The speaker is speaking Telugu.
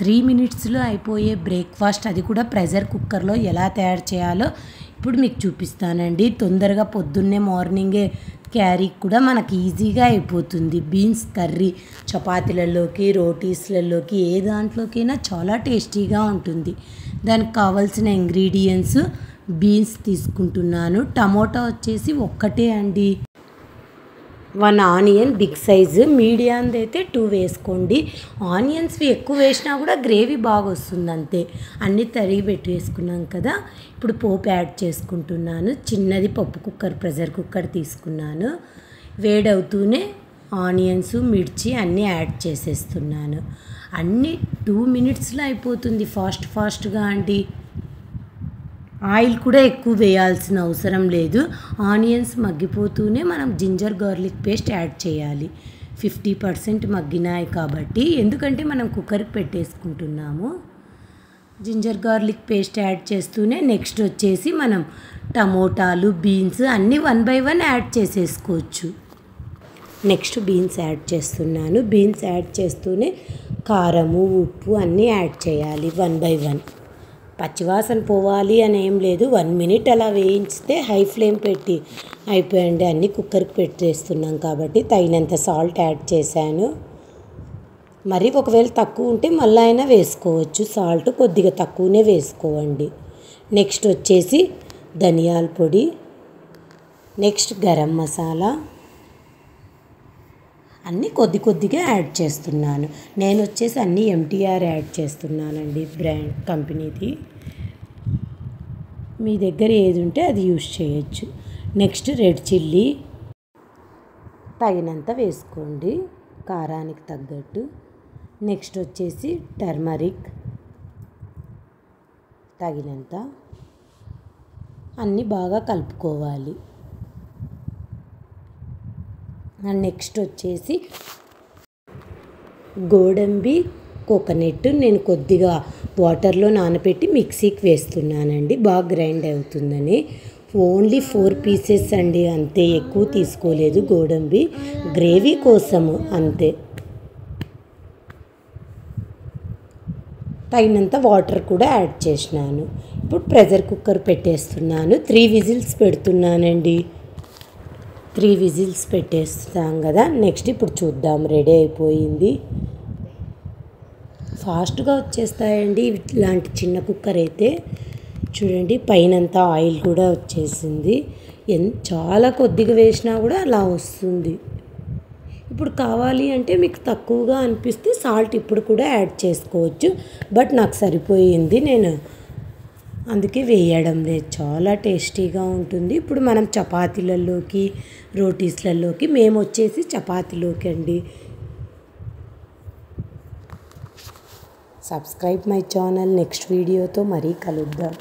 3 మినిట్స్లో అయిపోయే బ్రేక్ఫాస్ట్, అది కూడా ప్రెషర్ కుక్కర్లో ఎలా తయారు చేయాలో ఇప్పుడు మీకు చూపిస్తానండి. తొందరగా పొద్దున్నే మార్నింగే క్యారీ కూడా మనకి ఈజీగా అయిపోతుంది. బీన్స్ కర్రీ చపాతీలలోకి, రోటీస్లలోకి, ఏ దాంట్లోకైనా చాలా టేస్టీగా ఉంటుంది. దానికి కావాల్సిన ఇంగ్రీడియంట్స్: బీన్స్ తీసుకుంటున్నాను, టమోటా వచ్చేసి ఒక్కటే అండి, 1 ఆనియన్ బిగ్ సైజు, మీడియంది అయితే 2 వేసుకోండి. ఆనియన్స్వి ఎక్కువ వేసినా కూడా గ్రేవీ బాగా వస్తుంది, అంతే. అన్నీ తరిగి పెట్టి వేసుకున్నాం కదా. ఇప్పుడు పోపు యాడ్ చేసుకుంటున్నాను. చిన్నది పప్పు కుక్కర్, ప్రెషర్ కుక్కర్ తీసుకున్నాను. వేడవుతూనే ఆనియన్స్, మిర్చి అన్నీ యాడ్ చేసేస్తున్నాను. అన్నీ 2 మినిట్స్లో అయిపోతుంది, ఫాస్ట్గా అండి. ఆయిల్ కూడా ఎక్కువ వేయాల్సిన అవసరం లేదు. ఆనియన్స్ మగ్గిపోతూనే మనం జింజర్ గార్లిక్ పేస్ట్ యాడ్ చేయాలి. 50% మగ్గినాయి కాబట్టి, ఎందుకంటే మనం కుక్కర్కి పెట్టేసుకుంటున్నాము. జింజర్ గార్లిక్ పేస్ట్ యాడ్ చేస్తూనే నెక్స్ట్ వచ్చేసి మనం టమోటాలు, బీన్స్ అన్నీ 1 by 1 యాడ్ చేసేసుకోవచ్చు. నెక్స్ట్ బీన్స్ యాడ్ చేస్తున్నాను. బీన్స్ యాడ్ చేస్తూనే కారము, ఉప్పు అన్నీ యాడ్ చేయాలి 1 by 1. పచ్చివాసన పోవాలి అని ఏం లేదు, 1 minute అలా వేయించితే హై ఫ్లేమ్ పెట్టి అయిపోయండి. అన్నీ కుక్కర్కి పెట్టేస్తున్నాం కాబట్టి తగినంత సాల్ట్ యాడ్ చేశాను. మరి ఒకవేళ తక్కువ ఉంటే మళ్ళీ అయినా వేసుకోవచ్చు, సాల్ట్ కొద్దిగా తక్కువనే వేసుకోండి. నెక్స్ట్ వచ్చేసి ధనియాల పొడి, నెక్స్ట్ గరం మసాలా అన్నీ కొద్దిగా యాడ్ చేస్తున్నాను. నేను వచ్చేసి అన్నీ MTR యాడ్ చేస్తున్నానండి, బ్రాండ్ కంపెనీది. మీ దగ్గర ఏది ఉంటే అది యూజ్ చేయొచ్చు. నెక్స్ట్ రెడ్ చిల్లీ తగినంత వేసుకోండి, కారానికి తగ్గట్టు. నెక్స్ట్ వచ్చేసి టర్మరిక్ తగినంత. అన్నీ బాగా కలుపుకోవాలి. నెక్స్ట్ వచ్చేసి గోడంబి కోకోనట్ నేను కొద్దిగా వాటర్లో నానబెట్టి మిక్సీకి వేస్తున్నానండి, బాగా గ్రైండ్ అవుతుందని. ఓన్లీ 4 pieces అండి, అంతే. ఎక్కువ తీసుకోలేదు, గోడంబి గ్రేవీ కోసము అంతే. తగినంత వాటర్ కూడా యాడ్ చేసినాను. ఇప్పుడు ప్రెషర్ కుక్కర్ పెట్టేస్తున్నాను. 3 whistles పెడుతున్నానండి. 3 whistles పెట్టేస్తాం కదా. నెక్స్ట్ ఇప్పుడు చూద్దాం, రెడీ అయిపోయింది. ఫాస్ట్గా వచ్చేస్తాయండి ఇలాంటి చిన్న కుక్కర్ అయితే. చూడండి, పైనంతా ఆయిల్ కూడా వచ్చేసింది. చాలా కొద్దిగా వేసినా కూడా అలా వస్తుంది. ఇప్పుడు కావాలి అంటే మీకు తక్కువగా అనిపిస్తే సాల్ట్ ఇప్పుడు కూడా యాడ్ చేసుకోవచ్చు, బట్ నాకు సరిపోయింది, నేను అందుకే వేయడం లేదు. చాలా టేస్టీగా ఉంటుంది. ఇప్పుడు మనం చపాతీలలోకి, రోటీస్లలోకి, మేము వచ్చేసి చపాతీలోకి అండి. Subscribe my channel. నెక్స్ట్ వీడియోతో మరీ కలుద్దాం.